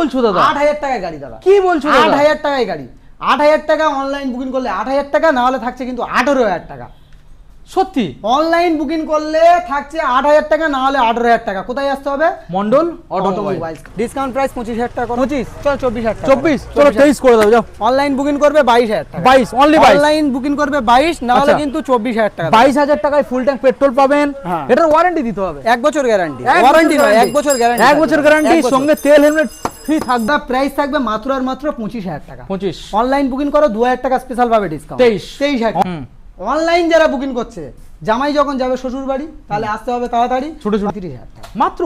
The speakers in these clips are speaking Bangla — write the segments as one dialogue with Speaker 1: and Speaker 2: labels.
Speaker 1: বলছো দাদা?
Speaker 2: 8000 টাকায় গাড়ি দাদা।
Speaker 1: কি বলছো দাদা?
Speaker 2: 8000 টাকায় গাড়ি। 8000 টাকা অনলাইন বুকিং করলে 8000 টাকা, না হলে থাকছে কিন্তু 18000 টাকা।
Speaker 1: সত্যি?
Speaker 2: অনলাইন বুকিং করলে থাকছে 8000 টাকা, না হলে 18000 টাকা। কোথায় আসতে হবে?
Speaker 1: মন্ডল অটোমোবাইলস।
Speaker 2: ডিসকাউন্ট প্রাইস 25000 টাকা।
Speaker 1: 25
Speaker 2: চলো 24000 টাকা।
Speaker 1: 24 চলো 23 করে দাও যাও।
Speaker 2: অনলাইন বুকিং করবে 22000 টাকা।
Speaker 1: 22 অনলি 22।
Speaker 2: অনলাইন বুকিং করবে 22, না হলে কিন্তু 24000 টাকা।
Speaker 1: 22000 টাকায় ফুল ট্যাঙ্ক পেট্রোল পাবেন।
Speaker 2: হ্যাঁ।
Speaker 1: এটার ওয়ারেন্টি দিতে হবে।
Speaker 2: 1 বছর গ্যারান্টি। ওয়ারেন্টি নয়, 1 বছর গ্যারান্টি।
Speaker 1: 1 বছর গ্যারান্টি, সঙ্গে তেল হেলমেট ফ্রি থাকবে।
Speaker 2: প্রাইস থাকবে মাত্র আর মাত্র 25000 টাকা।
Speaker 1: 25।
Speaker 2: অনলাইন বুকিং করো 2000 টাকা স্পেশাল পাবে ডিসকাউন্ট। 23000 টাকা। অনলাইন যারা বুকিং করছে, জামাই যখন যাবে শ্বশুর বাড়ি, তাহলে আসতে হবে তাড়াতাড়ি। ছোট 30000 টাকা
Speaker 1: মাত্র।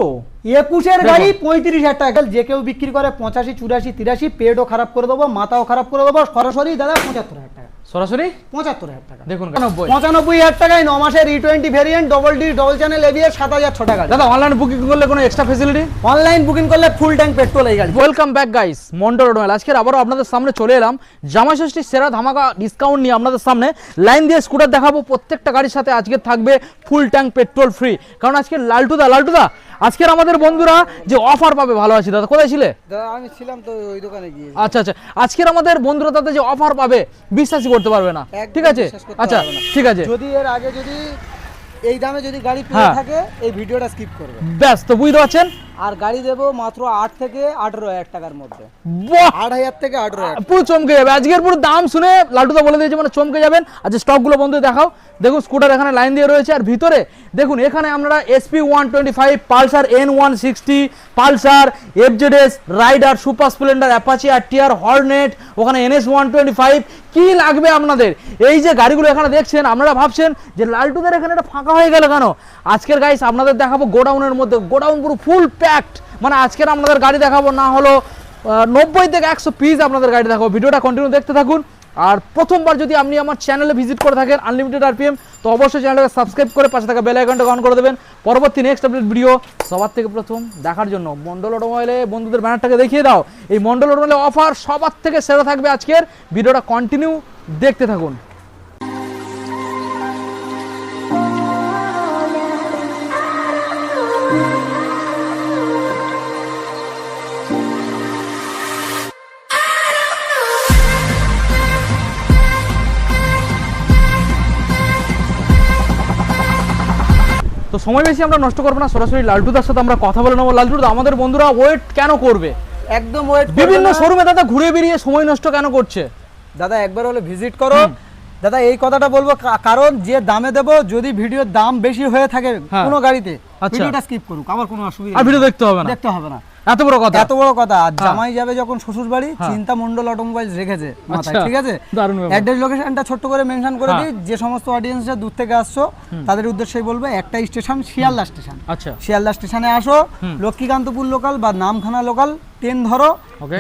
Speaker 2: 21 গাড়ি 35000 টাকা। যে কেউ বিক্রি করে 85, 84, 83, পেটও খারাপ করে দেবো, মাথাও খারাপ করে দেবো। সরাসরি দাদা 75000 টাকা।
Speaker 1: সরাসরি
Speaker 2: 75000 টাকা।
Speaker 1: দেখুন
Speaker 2: 95000 টাকায় 9 মাসের E20 variant, double D double channel ABS, 7600 টাকা।
Speaker 1: দাদা অনলাইন বুকিং করলে কোনো এক্সট্রা ফ্যাসিলিটি?
Speaker 2: অনলাইন বুকিং করলে ফুল ট্যাঙ্ক পেট্রোল এই গাড়ি।
Speaker 1: Welcome back guys, Mondal automobile. আজকে আবারও আপনাদের সামনে চলে এলাম জামাই ষষ্ঠীর সেরা ধামাকা ডিসকাউন্ট নিয়ে। আপনাদের সামনে লাইন দিয়ে স্কুটার দেখাবো। প্রত্যেকটা গাড়ির সাথে আজকে থাকবে ফুল ট্যাঙ্ক পেট্রোল ফ্রি। কারণ আজকে লালটুদা আজকের আমাদের বন্ধুরা যে অফার পাবে, ভালো আছি দাদা, কোথায় ছিলে?
Speaker 2: দাদা আমি ছিলাম তো ওই দোকানে গিয়ে।
Speaker 1: আচ্ছা আচ্ছা, আজকের আমাদের বন্ধুরা তাদের যে অফার পাবে বিশ্বাসই করতে পারবে না। ঠিক আছে, আচ্ছা ঠিক আছে।
Speaker 2: যদি এর আগে যদি এই দামে যদি গাড়ি পেয়ে থাকে, এই ভিডিওটা স্কিপ করবে।
Speaker 1: ব্যাস, তো বুঝতে পারছেন।
Speaker 2: আর গাড়ি দেবো মাত্র 8 থেকে 18000 টাকার মধ্যে। 8000 থেকে 18000।
Speaker 1: পুরো চমকে যাবে আজকের পুরো দাম শুনে। লালটুদা বলে দিয়েছে মানে চমকে যাবেন। আচ্ছা স্টকগুলো বন্ধু দেখাও। দেখুন স্কুটার এখানে লাইন দিয়ে রয়েছে, আর ভিতরে দেখুন এখানে আমরা SP 125, Pulsar N160, Pulsar, FZS, Rider, Super Splendor, Apache, RTR, Hornet, ওখানে NS 125, কি লাগবে আপনাদের? এই যে গাড়িগুলো এখানে দেখছেন, আপনারা ভাবছেন যে লালটুদের এখানে এটা ফাঁকা হয়ে গেল কেন? আজকের গাইস আপনাদের দেখাবো গোডাউনের মধ্যে। গোডাউন পুরো ফুল প্যাকড। মানে আজকের আপনাদের গাড়ি দেখাবো না হলো 90 থেকে 100 পিস আপনাদের গাড়ি দেখাবো। ভিডিওটা কন্টিনিউ দেখতে থাকুন। আর প্রথমবার যদি আপনি আমার চ্যানেলে ভিজিট করে থাকেন আনলিমিটেড আরপিএম, তো অবশ্যই চ্যানেলটাকে সাবস্ক্রাইব করে পাশে থাকা বেল আইকনটা অন করে দেবেন। পরবর্তী নেক্সট আপডেট ভিডিও সবার থেকে প্রথম দেখার জন্য মন্ডল অটোমোবাইলে বন্ধুদের ব্যানারটাকে দেখিয়ে দাও। এই মন্ডল অটোমোবাইলে অফার সবার থেকে সেরা থাকবে আজকের। ভিডিওটা কন্টিনিউ দেখতে থাকুন। তো সময় বেশি আমরা নষ্ট করবো না, সরাসরি লালটুদার সাথে আমরা কথা বলে নেবো। লালটুদা, আমাদের বন্ধুরা ওয়েট কেন করবে?
Speaker 2: একদম ওয়েট।
Speaker 1: বিভিন্ন শোরুমে দাদা ঘুরে বেরিয়ে সময় নষ্ট কেন করছে?
Speaker 2: দাদা একবার হলে ভিজিট করো। দাদা এই কথাটা বলবো কারণ যে দামে দেবো, যদি ভিডিওর দাম বেশি হয়ে থাকে কোনো গাড়িতে, ভিডিওটা স্কিপ করুক, আমার কোনো অসুবিধা নেই।
Speaker 1: আর ভিডিও দেখতে হবে না। এত বড় কথা,
Speaker 2: এত বড় কথা। আর জামাই যাবে যখন শ্বশুর বাড়ি, চিন্তা মন্ডল অটোমোবাইলস রেখেছে মাথায়। ঠিক আছে, অ্যাড্রেস লোকেশনটা ছোট্ট করে মেনশন করে দিই। যে সমস্ত অডিয়েন্সরা দূর থেকে আসছো তাদের উদ্দেশ্যেই বলবো, একটা স্টেশন শিয়ালদা স্টেশন। আচ্ছা, শিয়ালদা স্টেশনে আসো, লক্ষ্মীকান্তপুর লোকাল বা নামখানা লোকাল ট্রেন ধরো,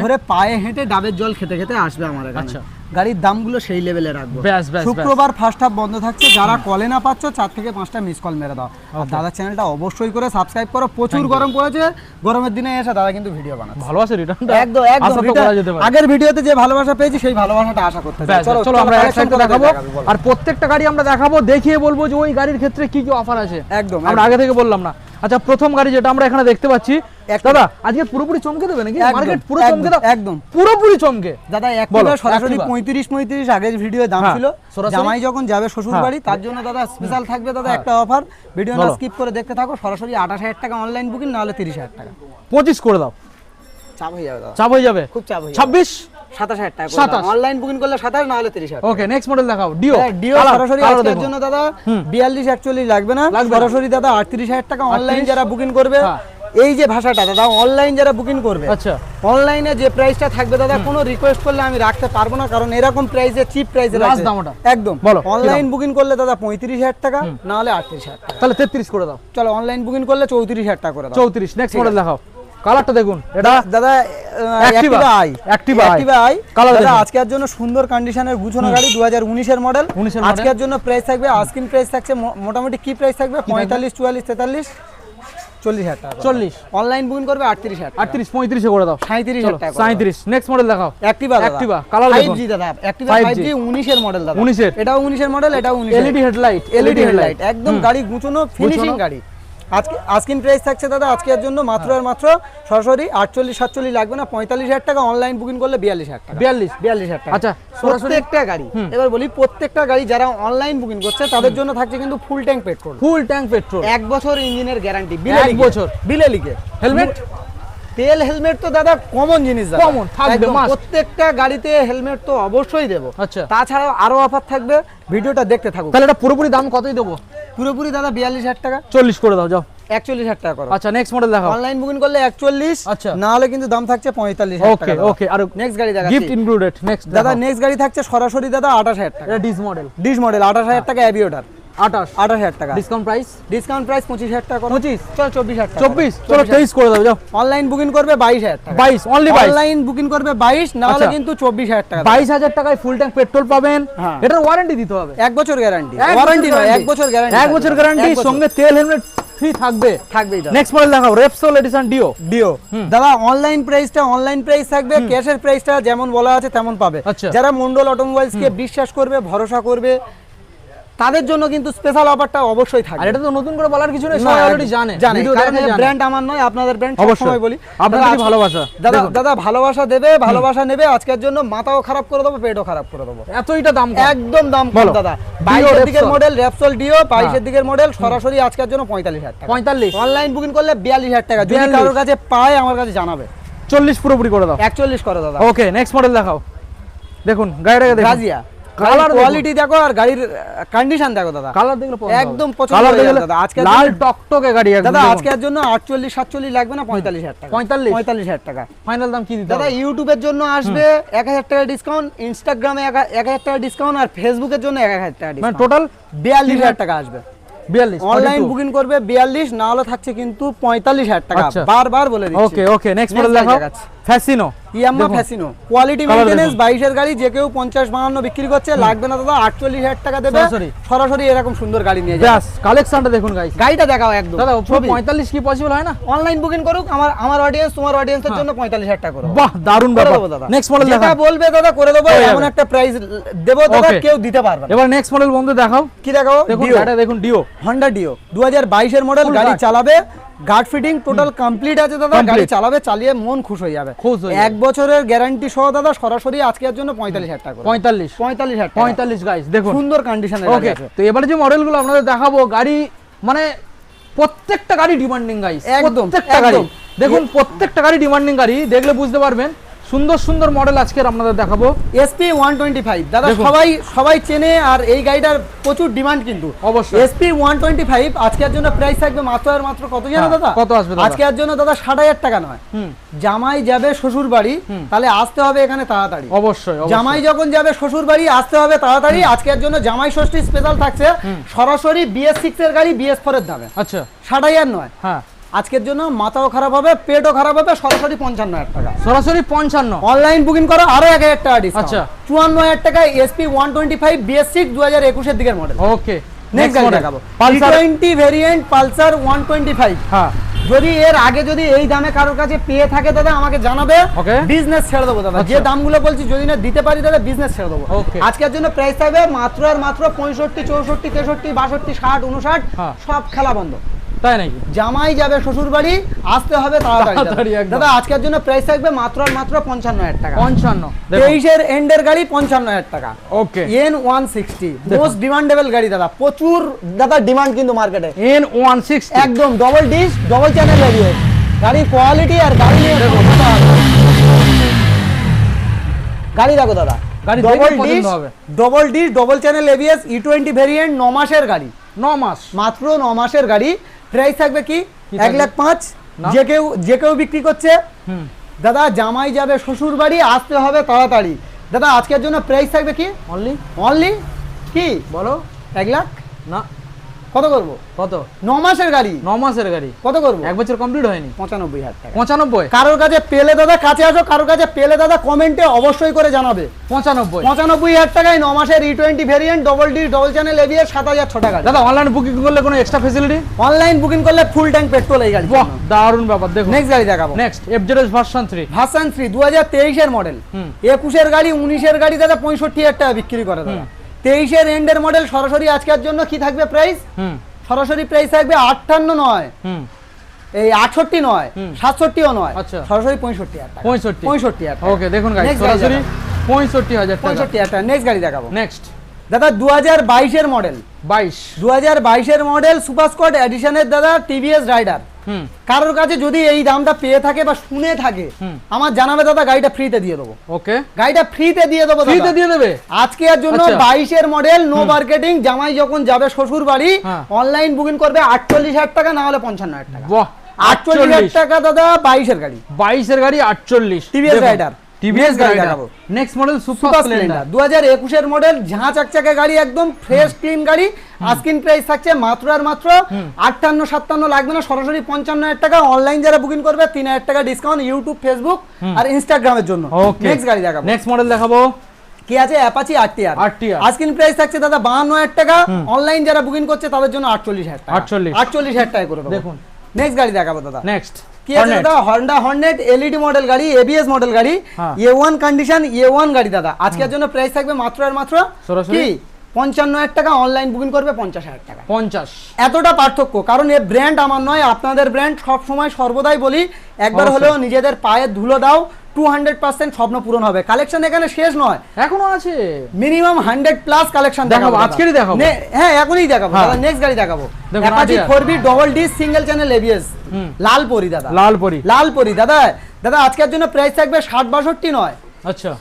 Speaker 2: ধরে পায়ে হেঁটে ডাবের জল খেতে খেতে আসবে আমার এখানে। গাড়ির দামগুলো সেই লেভেলে রাখবো। শুক্রবার ফার্স্ট হাফ বন্ধ থাকছে। যারা কলে না পাচ্ছ 4 থেকে 5টা মিস কল মেরে দাও। আর দাদা চ্যানেলটা অবশ্যই করে সাবস্ক্রাইব করো। প্রচুর গরম পড়েছে, গরমের দিনে এসে দাদা কিন্তু ভিডিও বানাচ্ছে।
Speaker 1: ভালোবাসা রিটার্ন
Speaker 2: একদম আগের ভিডিওতে যে ভালোবাসা পেয়েছি সেই ভালোবাসাটা আশা করতে চাই।
Speaker 1: চলো আমরা একসাথে দেখাবো। আর প্রত্যেকটা গাড়ি আমরা দেখাবো, দেখিয়ে বলবো যে ওই গাড়ির ক্ষেত্রে কি কি অফার আছে। একদম আমরা আগে থেকে বললাম না। আচ্ছা, প্রথম গাড়ি যেটা আমরা এখানে দেখতে পাচ্ছি, দাদা আজকে পুরোপুরি চমকে দেবে নাকি? মার্কেট পুরো চমকে দাও। একদম পুরোপুরি চমকে। দাদা একটা সরাসরি 35 আগের ভিডিও দাম ছিল। জামাই যখন যাবে শ্বশুর বাড়ি, তার জন্য দাদা স্পেশাল থাকবে দাদা একটা অফার। ভিডিও না স্কিপ করে দেখতে থাকো। সরাসরি 28000 টাকা অনলাইন বুকিং, না হলে 30000 টাকা। 25 করে দাও।
Speaker 2: চাপ হয়ে যাবে দাদা,
Speaker 1: চাপ হয়ে যাবে, খুব চাপ হয়ে যাবে। 26 27000 টাকা অনলাইন বুকিং করলে 27, না হলে 30000। ওকে, নেক্সট মডেল দেখাও। ডিও
Speaker 2: সরাসরি আজকের জন্য দাদা 42 41 লাগবে না। সরাসরি দাদা 38000 টাকা অনলাইন যারা বুকিং করবে। এই যে ভাষাটা দাদা, অনলাইন যারা বুকিং করবে, আচ্ছা অনলাইনে যে প্রাইসটা থাকবে দাদা, কোনো রিকোয়েস্ট করলে আমি রাখতে পারবো না, কারণ এরকম প্রাইসে চিপ প্রাইসে লাস্ট দাম ওটা। একদম বলো, অনলাইন বুকিং করলে দাদা 35000 টাকা, না হলে 38000 টাকা।
Speaker 1: তাহলে 33 করে দাও।
Speaker 2: চলো অনলাইন বুকিং করলে 34000 টাকা করে দাও।
Speaker 1: 34। নেক্সট মডেল দেখাও। কালারটা দেখুন, এটা
Speaker 2: দাদা অ্যাক্টিভা আই
Speaker 1: কালার।
Speaker 2: দাদা আজকের জন্য সুন্দর কন্ডিশনের গুছানো গাড়ি, 2019 এর মডেল। আজকের জন্য প্রাইস থাকবে, আস্কিং প্রাইস থাকছে মোটামুটি কি প্রাইস থাকবে, 45 44 43 40000 টাকা। 40 অনলাইন বুকিং করবে 38000 টাকা। 38 35 এ করে দাও। 37000 টাকা। 37। নেক্সট মডেল দেখাও। অ্যাক্টিভা কালার দেখুন। 5G দাদা, অ্যাক্টিভা 5G 19 এর মডেল দাদা। 19 এর, এটাও 19 এর মডেল, এটাও 19 এর। এলইডি হেডলাইট একদম গাড়ি গুছানো ফিনিশিং গাড়ি। আজকিন প্রাইস থাকছে দাদা আজকের জন্য মাত্র আর মাত্র সরাসরি 48-47 লাগবে না, 45,000 টাকা, অনলাইন বুকিং করলে 42,000 টাকা।
Speaker 1: 42,000
Speaker 2: টাকা।
Speaker 1: আচ্ছা,
Speaker 2: প্রত্যেকটা গাড়ি, এবার বলি প্রত্যেকটা গাড়ি যারা অনলাইন বুকিং করছে তাদের জন্য থাকছে কিন্তু full tank petrol.
Speaker 1: Full tank petrol,
Speaker 2: 1 বছর ইঞ্জিনের গ্যারান্টি,
Speaker 1: 1 বছর
Speaker 2: বিলে লিখে।
Speaker 1: হেলমেট,
Speaker 2: তেল হেলমেট তো দাদা কমন জিনিস,
Speaker 1: কমন থাকবে,
Speaker 2: প্রত্যেকটা গাড়িতে হেলমেট তো অবশ্যই দেবো।
Speaker 1: আচ্ছা,
Speaker 2: তাছাড়াও আরো অফার থাকবে, ভিডিওটা দেখতে থাকুন।
Speaker 1: তাহলে এটা পুরোপুরি দাম কতই দেবো?
Speaker 2: পুরোপুরি দাদা 42,000 টাকা।
Speaker 1: 40 করে দাও, যাও
Speaker 2: 41,000 টাকা করো।
Speaker 1: আচ্ছা, নেক্সট মডেল দেখাও।
Speaker 2: অনলাইন বুকিং করলে 41,
Speaker 1: আচ্ছা,
Speaker 2: না হলে কিন্তু দাম থাকছে 45,000 টাকা।
Speaker 1: ওকে ওকে, আর
Speaker 2: নেক্সট গাড়ি দেখাচ্ছি,
Speaker 1: গিফট ইনক্লুডেড। নেক্সট
Speaker 2: দাদা নেক্সট গাড়ি থাকছে সরাসরি দাদা 28,000 টাকা।
Speaker 1: এটা ডিস মডেল,
Speaker 2: 28,000 টাকা অ্যাভিয়েটর,
Speaker 1: 28,000
Speaker 2: টাকা।
Speaker 1: ডিসকাউন্ট প্রাইস,
Speaker 2: 25,000 টাকা করো।
Speaker 1: 25,
Speaker 2: চল 24,000 টাকা।
Speaker 1: 24, চলো 23 করে দাও, যাও।
Speaker 2: অনলাইন বুকিং করবে 22,000 টাকা।
Speaker 1: 22, অনলি 22।
Speaker 2: অনলাইন বুকিং করবে 22, না হলে
Speaker 1: আচ্ছা,
Speaker 2: কিন্তু 24,000 টাকা।
Speaker 1: 22,000 টাকায় ফুল ট্যাঙ্ক পেট্রোল পাবেন।
Speaker 2: হ্যাঁ।
Speaker 1: এটার ওয়ারেন্টি দিতে হবে,
Speaker 2: 1 বছর গ্যারান্টি। ওয়ারেন্টি নয়, 1 বছর গ্যারান্টি।
Speaker 1: 1 বছর গ্যারান্টি, সঙ্গে তেল হেলমেট ফ্রি থাকবে।
Speaker 2: থাকবেই দাদা।
Speaker 1: নেক্সট মডেল দেখাও, রেপসোল এডিশন ডিও।
Speaker 2: দাদা অনলাইন প্রাইস থাকবে, ক্যাশের প্রাইসটা যেমন বলা আছে তেমন পাবে।
Speaker 1: আচ্ছা,
Speaker 2: যারা মন্ডল অটোমোবাইলস কে বিশ্বাস করবে, ভরসা করবে, তাদের জন্য কিন্তু স্পেশাল অফারটা অবশ্যই থাকবে।
Speaker 1: আর এটা তো নতুন করে বলার কিছু নেই, সবাই অলরেডি জানে। ভিডিও দেখে জানে।
Speaker 2: ব্র্যান্ড আমার নয়, আপনাদের ব্র্যান্ড সবসময় বলি।
Speaker 1: আপনাদের ভালোবাসা
Speaker 2: দাদা ভালোবাসা দেবে, ভালোবাসা নেবে। আজকের জন্য মাথাও খারাপ করে দেবো, পেটও খারাপ করে দেবো।
Speaker 1: এতইটা দাম কম,
Speaker 2: একদম দাম কম দাদা। 22 দিকের মডেল রেপসোল ডিও, 22 দিকের মডেল, সরাসরি আজকের জন্য 45,000 টাকা।
Speaker 1: 45,
Speaker 2: অনলাইন বুকিং করলে 42,000 টাকা। যদি কারোর কাছে পায় আমার কাছে জানাবে।
Speaker 1: 40 পুরোপুরি করে দাও।
Speaker 2: 41 করে দাদা।
Speaker 1: ওকে, নেক্সট মডেল দেখাও। দেখুন গাড়িটাকে দেখুন,
Speaker 2: গাজিয়া
Speaker 1: কালার
Speaker 2: কোয়ালিটি দেখো আর গাড়ির কন্ডিশন দেখো দাদা।
Speaker 1: কালার দেখলে
Speaker 2: একদম পছন্দ হয়ে যাবে দাদা। আজকে
Speaker 1: লাল টকটকে গাড়ি একদম।
Speaker 2: দাদা আজকের জন্য 48-47 লাগবে না, 45,000 টাকা।
Speaker 1: 45,000
Speaker 2: টাকা
Speaker 1: ফাইনাল দাম কি দিতে
Speaker 2: দাদা? ইউটিউবের জন্য আসবে 1,000 টাকা ডিসকাউন্ট, ইনস্টাগ্রামে 1,000 টাকা ডিসকাউন্ট, আর ফেসবুকের জন্য 1,000 টাকা
Speaker 1: মানে
Speaker 2: ডিসকাউন্ট।
Speaker 1: টোটাল
Speaker 2: 42,000 টাকা আসবে।
Speaker 1: 42,
Speaker 2: অনলাইন বুকিং করবে 42, না হলে থাকছে কিন্তু 45,000 টাকা। বারবার বলে দিচ্ছি।
Speaker 1: ওকে ওকে, নেক্সট মডেল দেখাও। Fascino,
Speaker 2: Yamaha Fascino, quality maintenance, 22 এর গাড়ি। যে কেউ 50-52 বিক্রি করছে, লাগবে না দাদা, 48,000 টাকা দেবে সরাসরি। এরকম সুন্দর গাড়ি নিয়ে যাবে।
Speaker 1: কালেকশনটা দেখুন গাইস,
Speaker 2: গাড়িটা দেখাও একদম।
Speaker 1: দাদা 45 কি পসিবল হয় না?
Speaker 2: অনলাইন বুকিং করুক, আমার অডিয়েন্স, তোমার অডিয়েন্সের জন্য 45,000 টাকা করো।
Speaker 1: বাহ, দারুণ ব্যাপার। নেক্সট মডেল দেখাও।
Speaker 2: যেটা বলবে দাদা করে দেবো, এমন একটা প্রাইস দেব দাদা কেউ দিতে পারবে না।
Speaker 1: এবার নেক্সট মডেল বন্ধু দেখাও।
Speaker 2: কি দেখাও?
Speaker 1: দেখুন এটা দেখুন, ডিও,
Speaker 2: হন্ডা ডিও 2022 এর মডেল। গাড়ি চালাবে, গার্ড ফিটিং টোটাল কমপ্লিট আছে দাদা। গাড়ি চালাবে, চালিয়ে মন খুশ হয়ে যাবে। 1 বছরের গ্যারান্টি সহ দাদা, সরাসরি আজকের জন্য 45,000 টাকা।
Speaker 1: 45 গাইস দেখুন,
Speaker 2: সুন্দর কন্ডিশনের গাড়ি আছে।
Speaker 1: তো এবারে যে মডেলগুলো আপনাদের দেখাবো, গাড়ি মানে প্রত্যেকটা গাড়ি ডিমান্ডিং গাইস, প্রত্যেকটা গাড়ি দেখুন, প্রত্যেকটা গাড়ি ডিমান্ডিং গাড়ি। দেখলে বুঝতে পারবেন, সুন্দর সুন্দর মডেল আজকে আপনাদের দেখাবো।
Speaker 2: SP 125 দাদা সবাই চেনে, আর এই গাড়িটার প্রচুর ডিমান্ড কিন্তু।
Speaker 1: অবশ্যই
Speaker 2: SP 125 আজকের জন্য প্রাইস থাকবে মাত্র আর মাত্র কত জানো দাদা?
Speaker 1: কত আসবে দাদা?
Speaker 2: আজকের জন্য দাদা 60,000 টাকা নয়। জামাই যাবে শ্বশুর বাড়ি, তাহলে আসতে হবে এখানে তাড়াতাড়ি।
Speaker 1: অবশ্যই
Speaker 2: জামাই যখন যাবে শ্বশুর বাড়ি, আসতে হবে তাড়াতাড়ি। আজকের জন্য জামাই ষষ্ঠী স্পেশাল থাকছে, সরাসরি BS6 এর গাড়ি BS4 এর দামে।
Speaker 1: আচ্ছা,
Speaker 2: 60,000 নয়।
Speaker 1: হ্যাঁ,
Speaker 2: আজকের জন্য মাথাও খারাপ হবে, পেটও খারাপ হবে, সরাসরি 55,000 টাকা।
Speaker 1: সরাসরি 55।
Speaker 2: অনলাইন বুকিং করো, আরো 1,000 টাকা ডিসকাউন্ট।
Speaker 1: আচ্ছা,
Speaker 2: 54,000 টাকা। SP 125 BS6 2021 এর দিকের মডেল।
Speaker 1: ওকে,
Speaker 2: নেক্সট গাড়ি দেখাবো, পালসার 20 ভেরিয়েন্ট, পালসার 125।
Speaker 1: হ্যাঁ,
Speaker 2: যদি এর আগে যদি এই দামে কারোর কাছে পেয়ে থাকে দাদা, আমাকে জানাবে, বিজনেস ছেড়ে দেবো দাদা। যে দামগুলো বলছি যদি না দিতে পারি দাদা, বিজনেস ছেড়ে দেবো। আজকের জন্য প্রাইস থাকবে মাত্র আর মাত্র 65, 64, 63, 62, 60, 59, সব খেলা বন্ধ।
Speaker 1: তাই নাকি?
Speaker 2: জামাই যাবে শ্বশুর বাড়ি, আসতে হবে তাড়াতাড়ি দাদা। আজকের জন্য প্রাইস থাকবে মাত্র আর মাত্র 55,000 টাকা।
Speaker 1: 55,
Speaker 2: 23 এর এন্ডের গাড়ি 55,000 টাকা।
Speaker 1: ওকে,
Speaker 2: N160 মোস্ট ডিমান্ডেবল গাড়ি দাদা, প্রচুর দাদা ডিমান্ড কিন্তু মার্কেটে।
Speaker 1: N160
Speaker 2: একদম double dish, double channel ABS গাড়ি, কোয়ালিটি আর গাড়ি নিয়ে গাড়ি দেখো দাদা। গাড়ি double dish, double channel ABS, E20 variant, 9 মাসের গাড়ি।
Speaker 1: 9 মাস,
Speaker 2: মাত্র 9 মাসের গাড়ি। প্রাইস থাকবে কি 1,05,000। যে কেউ বিক্রি করছে দাদা। জামাই যাবে শ্বশুর বাড়ি, আসতে হবে তাড়াতাড়ি দাদা। আজকের জন্য প্রাইস থাকবে কি অনলি কি বলো? 1,00,000 না, কত করবো? কত? 9 মাসের গাড়ি। 9 মাসের গাড়ি কত করবো? 1 বছর কমপ্লিট হয়নি। 95,000 টাকা। 95? কারোর কাছে পেলে দাদা কাছে আসো, কারোর কাছে পেলে দাদা কমেন্টে অবশ্যই করে জানাবে। 95,000 টাকায় 9 মাসের E20 variant, double D, double channel ABS, 7,600 টাকা। দাদা অনলাইন বুকিং করলে কোনো এক্সট্রা ফ্যাসিলিটি? অনলাইন বুকিং করলে ফুল ট্যাঙ্ক পেট্রোল এই গাড়ি। বাহ, দারুণ ব্যাপার। দেখো নেক্সট গাড়ি দেখাবো। নেক্সট FZS ভার্সন 3 2023 এর মডেল। 21 এর গাড়ি, 19 এর গাড়ি দাদা 65,000 টাকা বিক্রি করে দাদা। 23 এর এন্ডের মডেল। সরাসরি আজকের জন্য কি থাকবে প্রাইস? সরাসরি প্রাইস থাকবে 58 নয়, এই 68 নয়, 67ও নয়,
Speaker 1: আচ্ছা
Speaker 2: সরাসরি 65,000 টাকা। 65,000 টাকা।
Speaker 1: ওকে দেখুন গাইস, সরাসরি 65,000 টাকা।
Speaker 2: 65,000 টাকা। নেক্সট গাড়ি দেখাবো।
Speaker 1: নেক্সট
Speaker 2: দাদা 2022 এর মডেল, 2022 এর মডেল সুপার স্কোয়াড এডিশনের দাদা টিভিএস রাইডার। কারোর কাছে যদি এই দামটা পেয়ে থাকে বা শুনে থাকে, আমার জানাবে দাদা, গাড়িটা ফ্রিতে দিয়ে দেবো।
Speaker 1: ওকে,
Speaker 2: গাড়িটা ফ্রিতে দিয়ে দেবো,
Speaker 1: ফ্রিতে দিয়ে দেবে
Speaker 2: আজকে এর জন্য। 22 এর মডেল, নো মার্কেটিং। জামাই যখন যাবে শ্বশুর বাড়ি, অনলাইন বুকিং করবে 48,000 টাকা, না হলে 55,000 টাকা।
Speaker 1: বাহ,
Speaker 2: 48,000 টাকা দাদা। 22 এর গাড়ি,
Speaker 1: 22 এর গাড়ি 48
Speaker 2: টিভিএস রাইডার।
Speaker 1: টিভিএস গাড়ি দেখাবো। নেক্সট মডেল সুপার স্প্লেন্ডার
Speaker 2: 2021 এর মডেল, ঝাঁ চকচকে গাড়ি, একদম ফ্রেশ ক্লিন গাড়ি। আস্কিং প্রাইস থাকছে মাত্র আর মাত্র 58-57 লাগবে না, সরাসরি 55,000 টাকা। অনলাইন যারা বুকিং করবে 3,000 টাকা ডিসকাউন্ট ইউটিউব, ফেসবুক আর ইনস্টাগ্রামের জন্য। নেক্সট গাড়ি দেখাবো।
Speaker 1: নেক্সট মডেল দেখাবো,
Speaker 2: কি আছে? Apache RTR. আস্কিং প্রাইস থাকছে দাদা 52,000 টাকা। অনলাইন যারা বুকিং করছে তাদের জন্য 48,000 টাকা। 48,000 টাকা করে দেবো।
Speaker 1: দেখুন
Speaker 2: নেক্সট গাড়ি দেখাবো দাদা।
Speaker 1: নেক্সট
Speaker 2: কি আছে দাদা? হন্ডা হর্নেট এলইডি মডেল গাড়ি, এবিএস মডেল গাড়ি, A1 কন্ডিশন, A1 গাড়ি দাদা। আজকের জন্য প্রাইস থাকবে মাত্র আর মাত্র কি 55,000 টাকা। অনলাইন বুকিং করবে 50,000 টাকা।
Speaker 1: 50।
Speaker 2: এতটা পার্থক্য, কারণ এই ব্র্যান্ড আমার নয়, আপনাদের ব্র্যান্ড। সব সময় সর্বদাই বলি, একবার হলেও নিজেদের পায়ে ধুলো দাও, 200% স্বপ্ন পূরণ হবে। কালেকশন এখানে শেষ নয়,
Speaker 1: এখনো আছে
Speaker 2: মিনিমাম 100+ কালেকশন
Speaker 1: দেখাবো। আজকেরই দেখাবো,
Speaker 2: হ্যাঁ এখনই দেখাবো দাদা। নেক্সট গাড়ি দেখাবো, Apache 4B double D single channel ABS, Lalpari দাদা। লালপরি দাদা। দাদা আজকের জন্য প্রাইস থাকবে 60-62 নয়,
Speaker 1: আচ্ছা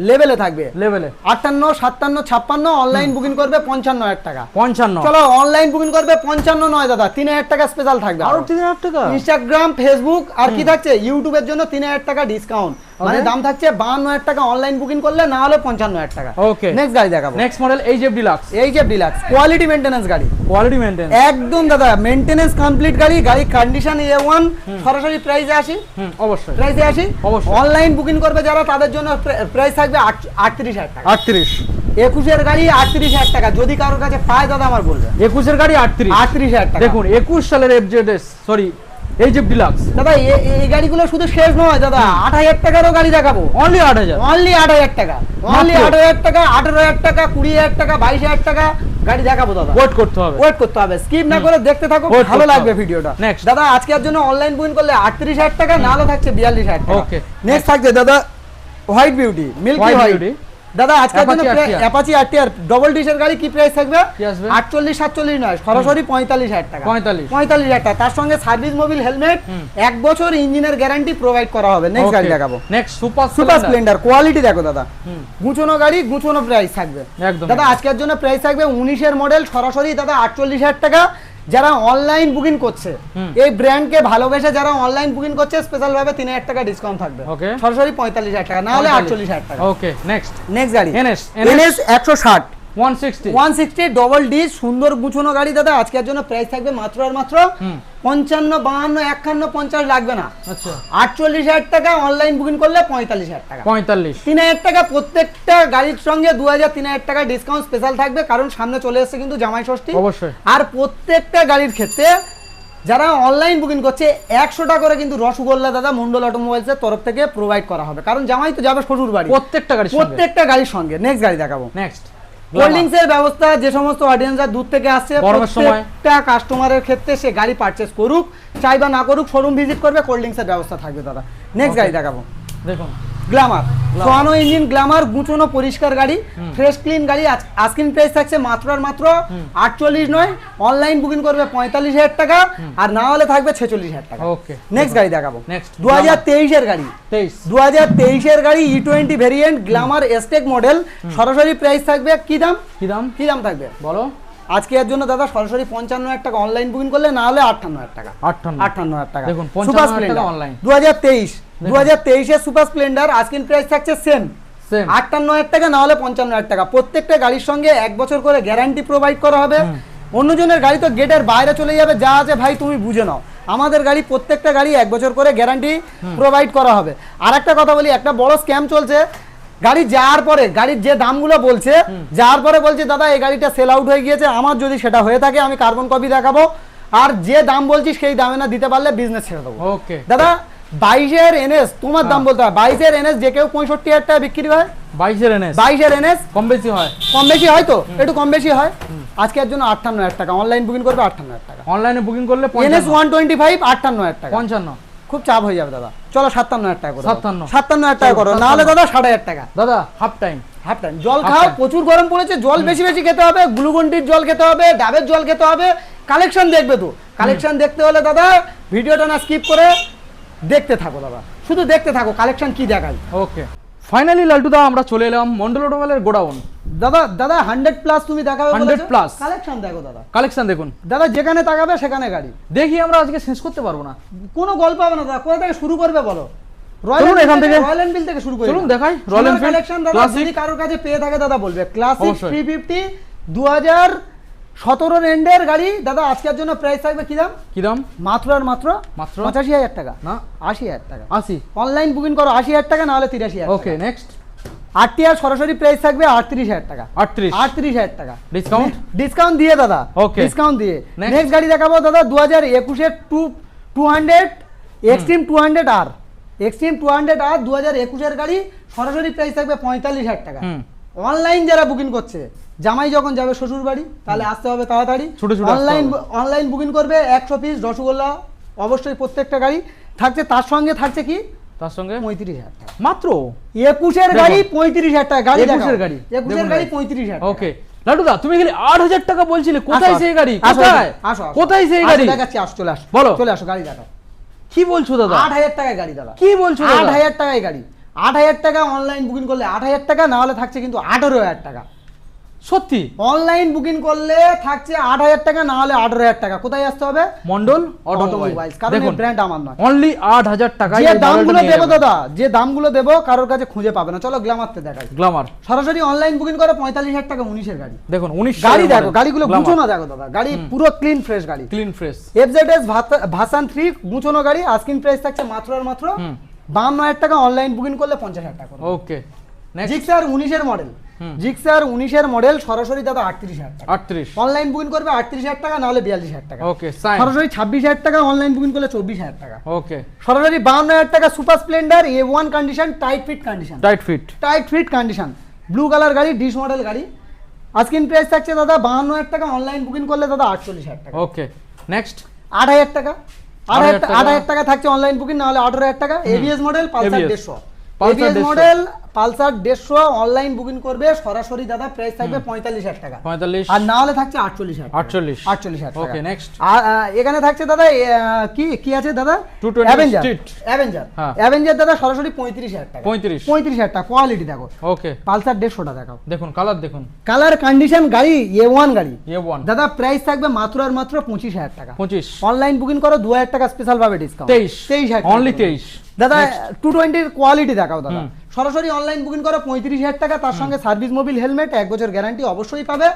Speaker 2: লেভেলে থাকবে,
Speaker 1: লেভেলে
Speaker 2: 58, 57, 56। অনলাইন বুকিং করবে 55,000 টাকা।
Speaker 1: 55।
Speaker 2: চলো, অনলাইন বুকিং করবে 55 নয় দাদা, 3,000 টাকা স্পেশাল থাকবে।
Speaker 1: আরো 3,000 টাকা
Speaker 2: ইনস্টাগ্রাম, ফেসবুক আর কি থাকছে, ইউটিউবের জন্য 3,000 টাকা ডিসকাউন্ট। মানে দাম থাকছে 52,000 টাকা অনলাইন বুকিং করলে, না হলে 55,000 টাকা।
Speaker 1: ওকে,
Speaker 2: নেক্সট গাড়ি দেখাবো।
Speaker 1: Next model HF deluxe.
Speaker 2: HF deluxe quality maintenance গাড়ি,
Speaker 1: কোয়ালিটি মেইনটেনেন্স
Speaker 2: একদম দাদা মেইনটেনেন্স কমপ্লিট গাড়ি। গাড়ি কন্ডিশন A1। সরাসরি প্রাইসে আসি,
Speaker 1: অবশ্যই
Speaker 2: প্রাইসে আসি। অনলাইন বুকিং করবে যারা, তাদের জন্য প্রাইস থাকবে 38,000 টাকা।
Speaker 1: 38।
Speaker 2: 21 এর গাড়ি 38,000 টাকা। যদি কারোর কাছে পায় দাদা, আমার বলবে
Speaker 1: 21 এর গাড়ি 38,000 টাকা। দেখুন 21 সালের এফজেডএস, সরি এইচএফ ডিলাক্স
Speaker 2: দাদা। এই গাড়িগুলো শুধু শেষ নয় দাদা, 8,000 টাকারও গাড়ি দেখাবো।
Speaker 1: অনলি 8,000,
Speaker 2: অনলি 8,000 টাকা, অনলি 8,000 টাকা, 18,000 টাকা, 20,000 টাকা, 22,000 টাকা গাড়ি দেখাবো দাদা।
Speaker 1: ওয়েট করতে হবে,
Speaker 2: ওয়েট করতে হবে, স্কিপ না করে দেখতে থাকো, ভালো লাগবে ভিডিওটা। দাদা আজকের জন্য অনলাইন বুকিং করলে 38,000 টাকা, না হলে থাকছে 42,000 টাকা। ওকে, নেক্সট থাকছে দাদা হোয়াইট বিউটি, মিল্কি হোয়াইট দাদা। আজকের জন্য অ্যাপাচি আরটিআর ডবল ডিসের গাড়ি, কি প্রাইস থাকবে? 48-47 নয়, সরাসরি 45,000 টাকা। 45,000 টাকা। তার সঙ্গে সার্ভিস মোবিল, হেলমেট, 1 বছর ইঞ্জিনের গ্যারান্টি প্রোভাইড করা হবে। নেক্সট গাড়ি দেখাবো।
Speaker 1: Next super
Speaker 2: Splendor. কোয়ালিটি দেখো দাদা, গুছানো গাড়ি, গুছানো প্রাইস থাকবে দাদা। আজকের জন্য প্রাইস থাকবে 19 এর মডেল, সরাসরি দাদা 48,000 টাকা। যারা অনলাইন বুকিং করছে, এই ব্র্যান্ডকে ভালোবেসে যারা অনলাইন বুকিং করছে, স্পেশাল ভাবে 3,000 টাকা ডিসকাউন্ট থাকবে। সরাসরি 45,000 টাকা, না হলে 48,000 টাকা।
Speaker 1: ওকে, নেক্সট
Speaker 2: গাড়ি NS 160 160 ডবল ডি, সুন্দর গুছানো গাড়ি দাদা। আজকের জন্য প্রাইস থাকবে মাত্র আর মাত্র 55, 52, 51, 50 লাগবে না। আচ্ছা, 48,000 টাকা। অনলাইন বুকিং করলে 45,000 টাকা। 45, 3,000 টাকা প্রত্যেকটা গাড়ির সঙ্গে। 2,000, 3,000 টাকা ডিসকাউন্ট স্পেশাল থাকবে, কারণ সামনে চলে এসেছে কিন্তু জামাই ষষ্ঠী। অবশ্যই। আর প্রত্যেকটা গাড়ির ক্ষেত্রে যারা অনলাইন বুকিং করছে 100 টাকা করে কিন্তু রসগোল্লা দাদা মন্ডল অটোমোবাইলস এর তরফ থেকে প্রোভাইড করা হবে, কারণ জামাই তো যাবে শ্বশুর বাড়ি। প্রত্যেকটা গাড়ির সঙ্গে। নেক্সট গাড়ি দেখাবো। নেক্সট কোল্ড ড্রিঙ্কস এর ব্যবস্থা, যে সমস্ত অডিয়েন্সরা দূর থেকে আসছে, প্রত্যেকটা কাস্টমারের ক্ষেত্রে সে গাড়ি পারচেজ করুক চাই বা না করুক, শোরুম ভিজিট করবে, কোল্ড ড্রিঙ্কস এর ব্যবস্থা থাকবে দাদা। নেক্সট গাড়ি দেখাবো। দেখুন গ্ল্যামার, সোয়ানো ইঞ্জিন গ্ল্যামার, গুছানো পরিষ্কার গাড়ি, ফ্রেশ ক্লিন গাড়ি। আস্কিং প্রাইস থাকছে মাত্র আর মাত্র 48 নয়, অনলাইন বুকিং করবে 45,000 টাকা, আর না হলে থাকবে 46,000 টাকা। ওকে, নেক্সট গাড়ি দেখাবো। 2023 এর গাড়ি, 2023 এর গাড়ি E20 ভেরিয়েন্ট গ্ল্যামার এস্টেক মডেল। সরাসরি প্রাইস থাকবে কি দাম? কি দাম থাকবে বলো? আজকে এর জন্য দাদা সরাসরি 55,000 টাকা, অনলাইন বুকিং করলে, না হলে 58,000 টাকা। 58,000 টাকা। দেখুন 55,000 টাকা অনলাইন। 2023 এর সুপার স্প্লেন্ডার আজকের প্রাইস থাকছে সেম 58,000 টাকা, না হলে 55,000 টাকা। প্রত্যেকটা গাড়ির সঙ্গে 1 বছর করে গ্যারান্টি প্রোভাইড করা হবে। অন্যজনের গাড়ি তো গেটের বাইরে চলে যাবে, যা আছে ভাই তুমি বুঝে নাও। আমাদের গাড়ি প্রত্যেকটা গাড়ি 1 বছর করে গ্যারান্টি প্রোভাইড করা হবে। আর একটা কথা বলি, একটা বড় স্ক্যাম চলছে। গাড়ি যাওয়ার পরে গাড়ির যে দামগুলো বলছে, যাওয়ার পরে বলছে দাদা এই গাড়িটা সেল আউট হয়ে গিয়েছে। আমার যদি সেটা হয়ে থাকে আমি কার্বন কপি দেখাবো, আর যে দাম বলছি সেই দামে না দিতে পারলে বিজনেস ছেড়ে দেবো। ওকে দাদা, 22 এর এনএস তোমার দাম বলতে হয়, 22 এর এনএস যে কেউ 65,000 টাকা বিক্রি হয়।
Speaker 1: 22 এর এনএস,
Speaker 2: 22 এর এনএস
Speaker 1: কম বেশি হয়,
Speaker 2: কম বেশি হয় তো, একটু কম বেশি হয়। আজকের জন্য 58,000 টাকা, অনলাইন বুকিং করবে 58,000 টাকা।
Speaker 1: অনলাইনে বুকিং করলে
Speaker 2: এনএস 125 58,000 টাকা।
Speaker 1: 55,
Speaker 2: খুব চাপ হয়ে যাবে দাদা, চলো 57,000 টাকা করো।
Speaker 1: 57,
Speaker 2: 57,000 টাকা করো, না হলে দাদা 6,500 টাকা।
Speaker 1: দাদা হাফ টাইম,
Speaker 2: হাফ টাইম জল খাও, প্রচুর গরম পড়েছে, জল বেশি বেশি খেতে হবে, গ্লুকন-ডির জল খেতে হবে, ডাবের জল খেতে হবে। কালেকশন দেখবে তো, কালেকশন দেখতে হলে দাদা ভিডিওটা না স্কিপ করে দেখতে থাকো দাদা, শুধু দেখতে থাকো কালেকশন কি দেখাই।
Speaker 1: ওকে, ফাইনালি লালটু দা আমরা চলে এলাম মন্ডল অটোমোবাইলের গোডাউন।
Speaker 2: দাদা 100 প্লাস তুমি দেখাবে,
Speaker 1: 100 প্লাস
Speaker 2: কালেকশন দেখো দাদা,
Speaker 1: কালেকশন দেখুন
Speaker 2: দাদা যেখানে তাকাবে সেখানে গাড়ি।
Speaker 1: দেখি আমরা আজকে শেষ করতে পারবো না,
Speaker 2: কোনো গল্প হবে না দাদা, কোথা থেকে শুরু করবে বলো?
Speaker 1: চলুন এখান থেকে,
Speaker 2: রয়্যাল এনফিল্ড থেকে শুরু করি।
Speaker 1: চলুন দেখাই রয়্যাল এনফিল্ড
Speaker 2: কালেকশন দাদা, যদি কারোর কাছে পেয়ে থাকে দাদা বলবে। ক্লাসিক 350 2017 এন্ডের গাড়ি দাদা, আজকের জন্য প্রাইস থাকবে কি দাম?
Speaker 1: কি দাম?
Speaker 2: মাত্র আর মাত্র 85,000 টাকা,
Speaker 1: না
Speaker 2: 80,000 টাকা।
Speaker 1: 80,
Speaker 2: অনলাইন বুকিং করো 80,000 টাকা, না হলে 83,000 টাকা।
Speaker 1: Okay next.
Speaker 2: আরটিআর সরাসরি প্রাইস থাকবে 38,000 টাকা।
Speaker 1: 38,000
Speaker 2: টাকা
Speaker 1: ডিসকাউন্ট,
Speaker 2: ডিসকাউন্ট দিয়ে দাদা,
Speaker 1: ওকে
Speaker 2: ডিসকাউন্ট দিয়ে।
Speaker 1: Next.
Speaker 2: নেক্সট গাড়ি দেখাবো দাদা 2021 এর 200 এক্সট্রিম 200 আর, এক্সট্রিম 200 আর 2021 এর গাড়ি, সরাসরি প্রাইস থাকবে 45,000 টাকা। অনলাইন যারা বুকিং করছে, জামাই যখন যাবে শ্বশুর বাড়ি তাহলে আসতে হবে তাড়াতাড়ি, অনলাইন বুকিং করবে। 100 পিস রসগোল্লা অবশ্যই প্রত্যেকটা গাড়ি থাকছে, তার সঙ্গে থাকছে কি?
Speaker 1: তার সঙ্গে
Speaker 2: 35,000 টাকা
Speaker 1: মাত্র।
Speaker 2: 21 এর গাড়ি 35,000 টাকা, গাড়ি
Speaker 1: 21 এর গাড়ি,
Speaker 2: 21 এর গাড়ি 35,000 টাকা।
Speaker 1: ওকে লালটু দা, তুমি খালি 8,000 টাকা বলছিলে, কোথায় সেই গাড়ি? কোথায় কোথায় সেই গাড়ি
Speaker 2: দেখাচ্ছি, আসো চলে আসো,
Speaker 1: বলো,
Speaker 2: চলে আসো, গাড়ি দেখাও।
Speaker 1: কি বলছো দাদা?
Speaker 2: 8,000 টাকায় গাড়ি দাদা,
Speaker 1: কি বলছো দাদা?
Speaker 2: 8,000 টাকায় গাড়ি, 8,000 টাকা অনলাইন বুকিং করলে 8,000 টাকা, না হলে থাকছে কিন্তু 18,000 টাকা।
Speaker 1: সত্যি
Speaker 2: অনলাইন বুকিং করলে থাকছে 8,000 টাকা, না হলে 18,000 টাকা। কোথায় আসতে হবে?
Speaker 1: মন্ডল
Speaker 2: অটোমোবাইলস, কারণ এই ব্র্যান্ড আমার নয়।
Speaker 1: অনলি 8,000 টাকা।
Speaker 2: যে দামগুলো দেবো দাদা, যে দামগুলো দেবো কারোর কাছে খুঁজে পাবে না। চলো গ্ল্যামারতে দেখাই।
Speaker 1: গ্ল্যামার
Speaker 2: সরাসরি অনলাইন বুকিং করে 45,000 টাকা 19 এর গাড়ি।
Speaker 1: দেখুন 19
Speaker 2: গাড়ি দেখো, গাড়িগুলো গুছানো দেখো দাদা, গাড়ি পুরো ক্লিন ফ্রেশ গাড়ি,
Speaker 1: ক্লিন ফ্রেশ।
Speaker 2: এফজেডএস ভার্সন 3 গুছানো গাড়ি। আস্কিং প্রাইস থাকছে মাত্র আর মাত্র 52,000 টাকা, অনলাইন বুকিং করলে 50,000 টাকা।
Speaker 1: Okay next.
Speaker 2: জিক্সার 19 এর মডেল, জিক্সার 19 এর মডেল, সরাসরি দাদা 38,000 টাকা।
Speaker 1: 38,
Speaker 2: অনলাইন বুকিং করবে 38,000 টাকা, না হলে 42,000 টাকা।
Speaker 1: ওকে সাইন।
Speaker 2: সরাসরি 26,000 টাকা, অনলাইন বুকিং করলে 24,000 টাকা।
Speaker 1: ওকে
Speaker 2: সরাসরি 52,000 টাকা Super Splendor A1 condition, tight fit condition, tight fit condition, blue colour গাড়ি, ডিশ মডেল গাড়ি। আজকিন প্রাইস থাকছে দাদা 52,000 টাকা, অনলাইন বুকিং করলে দাদা 48,000 টাকা।
Speaker 1: Okay next.
Speaker 2: 8,000 টাকা, 8,000 টাকা থাকছে অনলাইন বুকিং, না হলে 18,000 টাকা। ABS model Pulsar 150, ABS model Pulsar 150, online booking করবে সরাসরি দাদা প্রাইস থাকবে 45,000 টাকা,
Speaker 1: 45,
Speaker 2: আর না হলে থাকছে 48,000 টাকা।
Speaker 1: 48,000
Speaker 2: টাকা।
Speaker 1: Okay next.
Speaker 2: এখানে থাকছে দাদা কি আছে দাদা?
Speaker 1: 220
Speaker 2: অ্যাভেঞ্জার দাদা, সরাসরি 35,000 টাকা। 35,000 টাকা। কোয়ালিটি দেখো,
Speaker 1: ওকে
Speaker 2: পালসার 150টা দেখাও,
Speaker 1: দেখুন কালার, দেখুন
Speaker 2: কালার কন্ডিশন গাড়ি, A1 গাড়ি,
Speaker 1: A1
Speaker 2: দাদা প্রাইস থাকবে মাত্র আর মাত্র 25,000 টাকা।
Speaker 1: 25,
Speaker 2: অনলাইন বুকিং করো 2,000 টাকা স্পেশাল ভাবে ডিসকাউন্ট,
Speaker 1: 23,000
Speaker 2: অনলি
Speaker 1: 23
Speaker 2: দাদা। 220 এর কোয়ালিটি দেখাও দাদা, সরাসরি অনলাইন বুকিং করো 35,000 টাকা, তার সঙ্গে সার্ভিস মোবিল হেলমেট 1 বছর গ্যারান্টি অবশ্যই পাবে।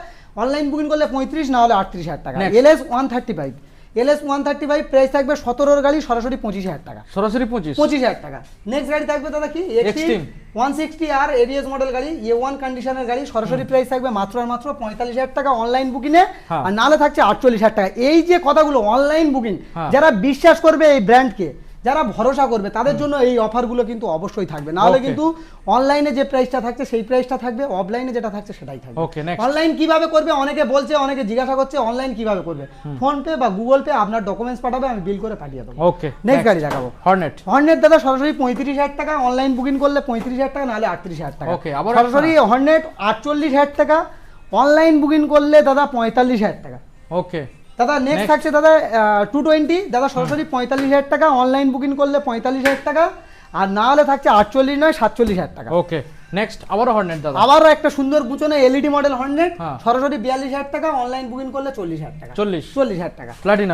Speaker 2: অনলাইন বুকিং করলে 35, না হলে 38,000 টাকা। LS 135 প্রাইস থাকবে 17 এর গাড়ি, সরাসরি 25,000 টাকা,
Speaker 1: সরাসরি 25,000
Speaker 2: টাকা। নেক্সট গাড়ি থাকবে দাদা কি? এক্সট্রিম 160 আর এবিএস মডেল গাড়ি, A1 কন্ডিশনের গাড়ি, সরাসরি প্রাইস থাকবে মাত্র আর মাত্র 45,000 টাকা অনলাইন বুকিং এ, আর নালে থাকছে 48,000 টাকা। এই যে কথাগুলো অনলাইন বুকিং, যারা বিশ্বাস করবে এই ব্র্যান্ডকে, যারা ভরসা করবে, তাদের জন্য এই অফারগুলো কিন্তু অবশ্যই থাকবে, না হলে কিন্তু অনলাইনে যে প্রাইসটা থাকছে সেই প্রাইসটা থাকবে, অফলাইনে যেটা থাকছে সেটাই থাকবে। অনলাইন কিভাবে করবে অনেকে বলছে, অনেকে জিজ্ঞাসা করছে অনলাইন কিভাবে করবে। ফোন পে বা গুগল পে আপনার ডকুমেন্টস পাঠাবে, আমি বিল করে পাঠিয়ে দেবো।
Speaker 1: ওকে
Speaker 2: নেক্সট গাড়ি দেখাবো হর্নেট দাদা, সরাসরি 35,000 টাকা, অনলাইন বুকিং করলে 35,000 টাকা, নাহলে 38,000 টাকা।
Speaker 1: ওকে আবার
Speaker 2: সরাসরি হর্নেট 48,000 টাকা, অনলাইন বুকিং করলে দাদা 45,000 টাকা।
Speaker 1: ওকে
Speaker 2: দাদা নেক্সট থাকছে দাদা 220 দাদা, সরাসরি 45,000 টাকা, অনলাইন বুকিং করলে 45,000 টাকা, আর না হলে থাকছে 48 নয় 47,000 টাকা।
Speaker 1: ওকে নেক্সট আবারও হর্নেট দাদা,
Speaker 2: আবারও একটা সুন্দর গুছনে এলইডি মডেল হর্নেট, সরাসরি 42,000 টাকা, অনলাইন বুকিং করলে 40,000 টাকা। 40,000 টাকা।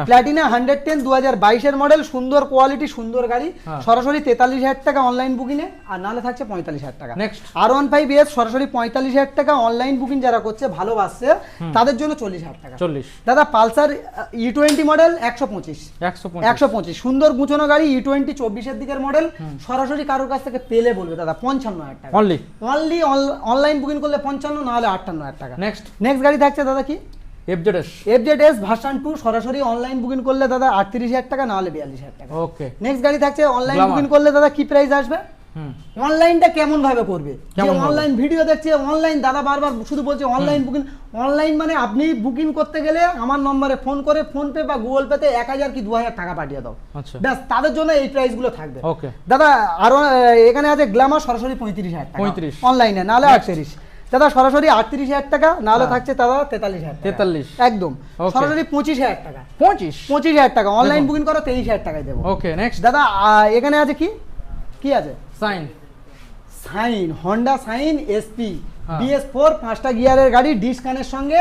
Speaker 2: প্লাটিনা 110 2022 এর মডেল, সুন্দর কোয়ালিটি, সুন্দর গাড়ি, সরাসরি 43,000 টাকা অনলাইন বুকিং এ, আর নালে থাকছে 45,000 টাকা।
Speaker 1: নেক্সট
Speaker 2: R15S, সরাসরি 45,000 টাকা, অনলাইন বুকিং যারা করছে ভালোবাসছে তাদের জন্য 40,000 টাকা। দাদা পালসার E20 মডেল 125, সুন্দর গুছনো গাড়ি, E20 24 এর দিকের মডেল, সরাসরি কারোর কাছ থেকে পেলে বলবে দাদা 55,000 টাকা। অনলি অনলাইন বুকিং করলে 55, না হলে 58,000 টাকা। নেক্সট গাড়ি থাকছে দাদা কি? FZS ভার্সন 2 সরাসরি অনলাইন বুকিং করলে দাদা 38,000 টাকা, না হলে 42,000 টাকা।
Speaker 1: ওকে,
Speaker 2: নেক্সট গাড়ি থাকছে অনলাইন বুকিং করলে দাদা কি প্রাইস আসবে? অনলাইনটা কেমন ভাবে করবে, যে অনলাইন ভিডিও দেখছে, অনলাইন দাদা বারবার শুধু বলছে অনলাইন বুকিং। অনলাইন মানে আপনি বুকিং করতে গেলে আমার নম্বরে ফোন করে ফোন পে বা গুগল পেতে 1000 কি 2000 টাকা পাঠিয়ে দাও, ব্যাস তাদের জন্য এই প্রাইস গুলো থাকবে।
Speaker 1: ওকে
Speaker 2: দাদা আরো এখানে আছে গ্ল্যামার সরাসরি 35,000 টাকা অনলাইনে, না হলে 38। দাদা সরাসরি 38,000 টাকা, না হলে থাকছে দাদা 43,000 টাকা।
Speaker 1: 43
Speaker 2: একদম সরাসরি 25,000 টাকা।
Speaker 1: 25,000
Speaker 2: টাকা অনলাইন বুকিং করো 23,000 টাকায় দেবো।
Speaker 1: ওকে নেক্সট
Speaker 2: দাদা এখানে আছে কি আছে? Sign Honda sign SP BS4 5টা গিয়ারের গাড়ি, ডিসকানের সঙ্গে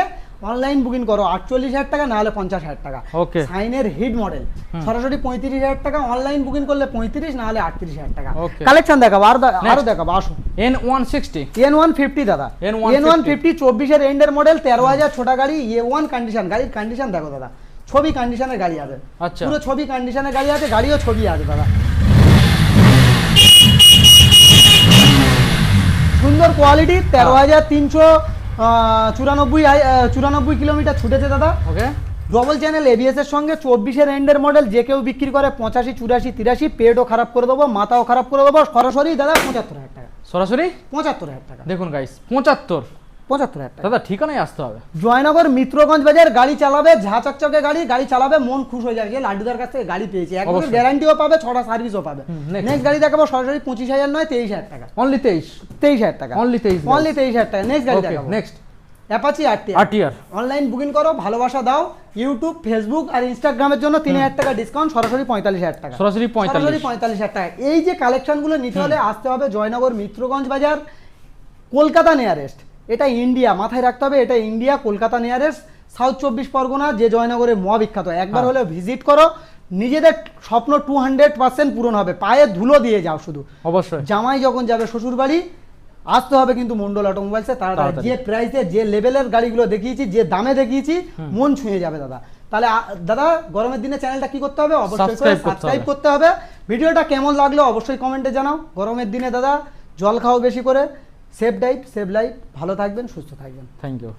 Speaker 2: অনলাইন বুকিং করো 48,000 টাকা, না হলে 50,000 টাকা।
Speaker 1: ওকে,
Speaker 2: সাইনের হিট মডেল সরাসরি 35,000 টাকা, অনলাইন বুকিং করলে 35, না হলে 38,000 টাকা। কালেকশন দেখাবো, আরো দেখাবো, আসো। N150 দাদা, N150 24 এর এন্ডের মডেল, 13,000 ছোট গাড়ি, A1 কন্ডিশন। গাড়ির কন্ডিশন দেখো দাদা, ছবি কন্ডিশনের গাড়ি আছে, পুরো ছবি কন্ডিশনের গাড়ি আছে, গাড়িও ছবি আছে দাদা। সুন্দর কোয়ালিটি, 13,394 কিলোমিটার ছুটেছে দাদা।
Speaker 1: ওকে,
Speaker 2: ডবল চ্যানেল ABS এর সঙ্গে 24 এর এন্ডের মডেল, যে কেউ বিক্রি করে 85, 84, 83, পেটও খারাপ করে দেবো, মাথাও খারাপ করে দেবো। সরাসরি দাদা 75,000 টাকা,
Speaker 1: সরাসরি
Speaker 2: 75,000 টাকা।
Speaker 1: দেখুন গাইস 75,000 টাকা। দাদা ঠিকানায় আসতে হবে
Speaker 2: জয়নগর মিত্রগঞ্জ বাজার। গাড়ি চালাবে ঝা চকচকে গাড়ি চালাবে, মন খুশ হয়ে যাবে যে লাড্ডুদার কাছ থেকে গাড়ি পেয়েছে, এক বছর গ্যারান্টিও পাবে, 6টা সার্ভিসও পাবে। নেক্সট গাড়ি দেখাবো সরাসরি 25,000 নয় 23,000 টাকা,
Speaker 1: অনলি
Speaker 2: 23,000 টাকা, অনলি 23,000 টাকা। নেক্সট গাড়ি দেখাবো,
Speaker 1: next
Speaker 2: Apache RTR। Online booking করো, ভালোবাসা দাও। ইউটিউব, ফেসবুক আর ইনস্টাগ্রামের জন্য 3,000 টাকা ডিসকাউন্ট, সরাসরি 45,000 টাকা,
Speaker 1: সরাসরি
Speaker 2: 45,000 টাকা। এই যে কালেকশনগুলো নিতে হলে আসতে হবে জয়নগর মিত্রগঞ্জ বাজার, কলকাতা নিয়ারেস্ট। এটা ইন্ডিয়া, মাথায় রাখতে হবে, এটা India, Kolkata nearest, south 24 Pargana, যে জয়নগরের বিখ্যাত। একবার হলে ভিজিট করো, নিজেদের স্বপ্ন 200% পূরণ হবে। পায়ে ধুলো দিয়ে যাও শুধু,
Speaker 1: অবশ্যই।
Speaker 2: জামাই যখন যাবে শ্বশুর বাড়ি, আসতে হবে কিন্তু মন্ডল অটোমোবাইলসে তাড়াতাড়ি। যে প্রাইসে, যে লেভেলের গাড়িগুলো দেখিয়েছি, যে দামে দেখিয়েছি, মন ছুঁয়ে যাবে দাদা। তাহলে দাদা গরমের দিনে চ্যানেলটা কি করতে হবে? অবশ্যই সাবস্ক্রাইব করতে হবে। ভিডিওটা কেমন লাগলো অবশ্যই কমেন্টে জানাও। গরমের দিনে দাদা জল খাও বেশি করে, সেভ লাইফ, ভালো থাকবেন, সুস্থ থাকবেন।
Speaker 1: Thank you.